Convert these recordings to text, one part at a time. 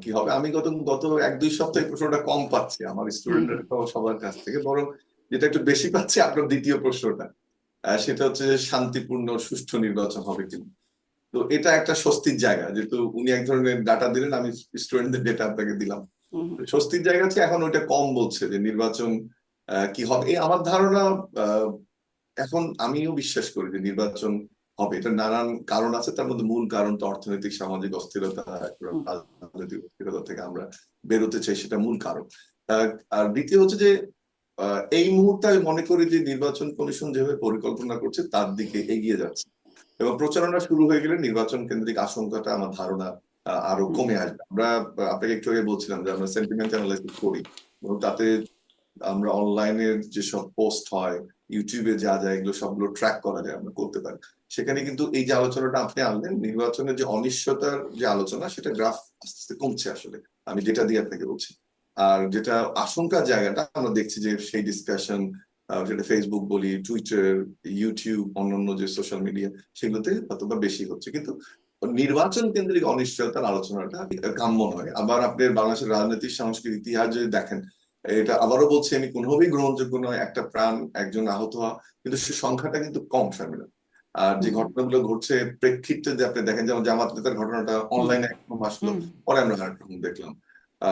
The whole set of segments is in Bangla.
কি হবে। আমি গত গত 1-2 সপ্তাহে এই প্রশ্নটা কম পাচ্ছি আমার স্টুডেন্টরা সবার কাছ থেকে, বরং যেটা একটু বেশি পাচ্ছি আপনার দ্বিতীয় প্রশ্নটা, সেটা হচ্ছে যে শান্তিপূর্ণ সুষ্ঠু নির্বাচন হবে কিনা। তো এটা একটা স্বস্তির জায়গা, যেহেতু উনি এক ধরনের ডাটা দিলেন, আমি স্টুডেন্টদের ডেটা আপনাকে দিলাম। স্বস্তির জায়গা আছে। এখন ওইটা কম বলছে যে নির্বাচন কি হবে। এই আমার ধারণা, আহ, এখন আমিও বিশ্বাস করি যে নির্বাচন হবে। এটা নানান কারণ আছে, তার মধ্যে মূল কারণ তো অর্থনৈতিক সামাজিক অস্থিরতা, রাজনৈতিক অস্থিরতা থেকে আমরা বেরোতে চাই, সেটা মূল কারণ। আর দ্বিতীয় হচ্ছে যে এই মুহূর্তে আমি মনে করি যে নির্বাচন কমিশন যেভাবে পরিকল্পনা করছে তার দিকে এগিয়ে যাচ্ছে, এবং প্রচারণা শুরু হয়ে গেলে নির্বাচন কেন্দ্রিক আশঙ্কাটা আমার ধারণা আরো কমে আসবে। আমরা আপনাকে একটু আগে বলছিলাম যে আমরা সেন্টিমেন্ট অ্যানালাইসিস করি, এবং তাতে আমরা অনলাইনের যেসব পোস্ট হয়, ইউটিউবে যা যায়, এগুলো সবগুলো ট্র্যাক করা যায়, আমরা করতে পারি। সেখানে কিন্তু এই যে আলোচনাটা আপনি আনলেন, নির্বাচনের যে অনিশ্চয়তার যে আলোচনা, সেটা গ্রাফ আস্তে আস্তে কমছে আসলে, আমি যেটা দিয়ে আপনাকে বলছি। আর যেটা আশঙ্কার জায়গাটা আমরা দেখছি যে সেই ডিসকাশন, যেটা ফেসবুক বলি, টুইটার, ইউটিউব, অন্যান্য যে সোশ্যাল মিডিয়া, সেগুলোতে হয়তোবা বেশি হচ্ছে। কিন্তু নির্বাচন কেন্দ্রিক অনিশ্চয়তার আলোচনাটা কাম্য নয়। আবার আপনি বাংলাদেশের রাজনৈতিক সাংস্কৃতিক ইতিহাস যদি দেখেন, এটা আবারও বলছি আমি, কোনোভাবেই গ্রহণযোগ্য নয় একটা প্রাণ, একজন আহত হওয়া, কিন্তু সে সংখ্যাটা কিন্তু কম শামিলা। আর যে ঘটনাগুলো ঘটছে প্রেক্ষিতে যে আপনি দেখেন, যেমন জামাত নেতার ঘটনাটা অনলাইনে একদম আসলো, পরে আমরা আরেকরকম দেখলাম।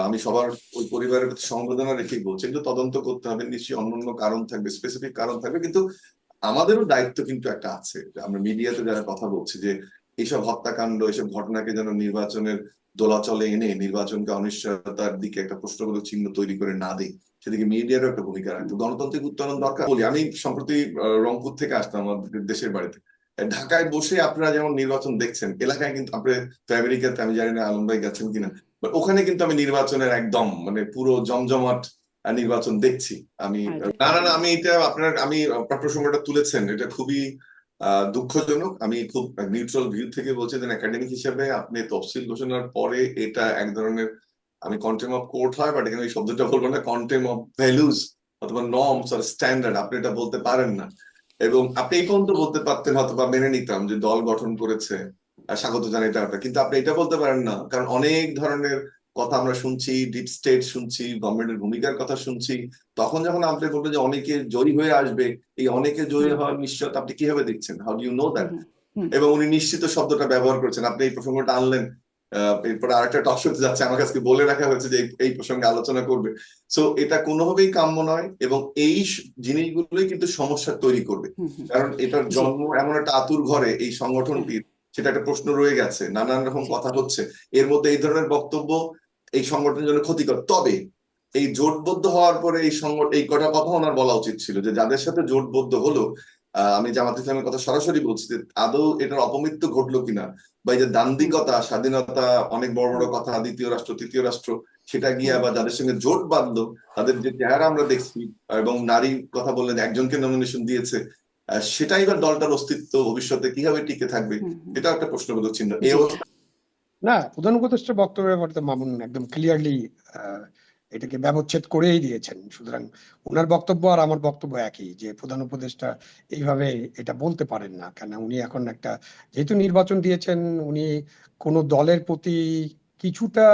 আমি সবার ওই পরিবারের প্রতি সমবেদনা রেখেই বলছি, কিন্তু তদন্ত করতে হবে, নিশ্চয়ই অন্যান্য কারণ থাকবে, স্পেসিফিক কারণ থাকবে। কিন্তু আমাদেরও দায়িত্ব কিন্তু একটা আছে, আমরা মিডিয়াতে যারা কথা বলছি, যে এইসব হত্যাকাণ্ড, এইসব ঘটনাকে যেন নির্বাচনের দোলাচলে এনে নির্বাচনকে অনিশ্চয়তার দিকে একটা প্রশ্নবোধক চিহ্ন তৈরি করে না দেয়, সেদিকে মিডিয়ারও একটা ভূমিকা রাখতে। গণতান্ত্রিক উত্তরণ দরকার। বলি, আমি সম্প্রতি রংপুর থেকে আসলাম আমাদের দেশের বাড়িতে। ঢাকায় বসে আপনারা যেমন নির্বাচন দেখছেন, এলাকায় কিন্তু আপনি আমেরিকাতে, আমি জানি না আলম ভাই গেছেন কিনা, ওখানে কিন্তু আমি নির্বাচনের একদম মানে পুরো জমজমাট নির্বাচন দেখছি আমি। না না না, আমি এটা আমি আপনার প্রসঙ্গটা তুলেছেন, এটা খুবই দুঃখজনক। আমি খুব নিউট্রাল ভিউ থেকে বলছি যে একাডেমিক হিসেবে আপনি তফসিল ঘোষণার পরে এটা এক ধরনের, আমি কন্টেম অফ কোর্ট হয়, বাট এখানে এই শব্দটা বলবো না, কন্টেম অফ ভ্যালুজ অথবা নর্মস আর স্ট্যান্ডার্ড, আপনি এটা বলতে পারেন না। এবং আপনি এই পর্যন্ত বলতে পারতেন, অথবা মেনে নিতাম যে দল গঠন করেছে, স্বাগত জানাই এটা, কিন্তু আপনি এটা বলতে পারেন না, কারণ অনেক ধরনের কথা আমরা শুনছি, ডিপ স্টেট শুনছি, গভর্নমেন্টের ভূমিকার কথা শুনছি। তখন যখন আপনি বলবেন যে অনেকে জয়ী হয়ে আসবে, এই অনেকে জয়ী হওয়ার নিশ্চয়তা আপনি কিভাবে দিচ্ছেন? How do you know that? এবং উনি নিশ্চিত শব্দটা ব্যবহার করছেন, আপনি এই প্রসঙ্গটা আনলেন। এরপরে আরেকটা টক শোতে যাচ্ছে, আমার কাছে বলে রাখা হয়েছে যে এই প্রসঙ্গে আলোচনা করবে। সো এটা কোনোভাবেই কাম্য নয়, এবং এই জিনিসগুলোই কিন্তু সমস্যা তৈরি করবে। কারণ এটার জন্ম এমন একটা আতুর ঘরে, এই সংগঠনটির, সেটা একটা প্রশ্ন রয়ে গেছে, নানান রকম কথা হচ্ছে, এর মধ্যে এই ধরনের বক্তব্য এই সংগঠনের জন্য ক্ষতিকর। তবে এই জোটবদ্ধ হওয়ার পরে এই কটা কথা ওনার বলা উচিত ছিল, যে যাদের সাথে জোটবদ্ধ হলো, আমি জামাত ইসলামের কথা সরাসরি বলছি, যে আদৌ এটার অপমৃত্যু ঘটলো কিনা, বা এই যে দান্দিকতা, স্বাধীনতা, অনেক বড় বড় কথা, দ্বিতীয় রাষ্ট্র তৃতীয় রাষ্ট্র, সেটা গিয়ে আবার যাদের সঙ্গে জোট বাঁধলো, তাদের যে চেহারা আমরা দেখছি, এবং নারী কথা বললেন, একজনকে নমিনেশন দিয়েছে, সেটাই বা দলটার অস্তিত্ব ভবিষ্যতে কিভাবে টিকে থাকবে, এটা একটা প্রশ্নবোধক চিহ্ন। এই অবস্থা না, প্রধান উপদেষ্টার বক্তব্যের ব্যাপারে তো মামুন একদম ক্লিয়ারলি এটাকে ব্যবচ্ছেদ করেই দিয়েছেন। সুতরাং ওনার বক্তব্য আর আমার বক্তব্য একই, যে প্রধান উপদেষ্টা এইভাবে এটা বলতে পারেন না, কেন উনি এখন একটা, যেহেতু নির্বাচন দিয়েছেন, উনি কোন দলের প্রতি কিছুটা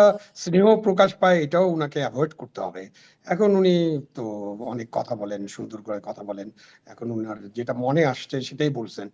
স্নেহ প্রকাশ পায়, এটাও উনাকে অ্যাভয়েড করতে হবে। এখন উনি তো অনেক কথা বলেন, সুন্দর করে কথা বলেন, এখন উনার যেটা মনে আসছে সেটাই বলছেন।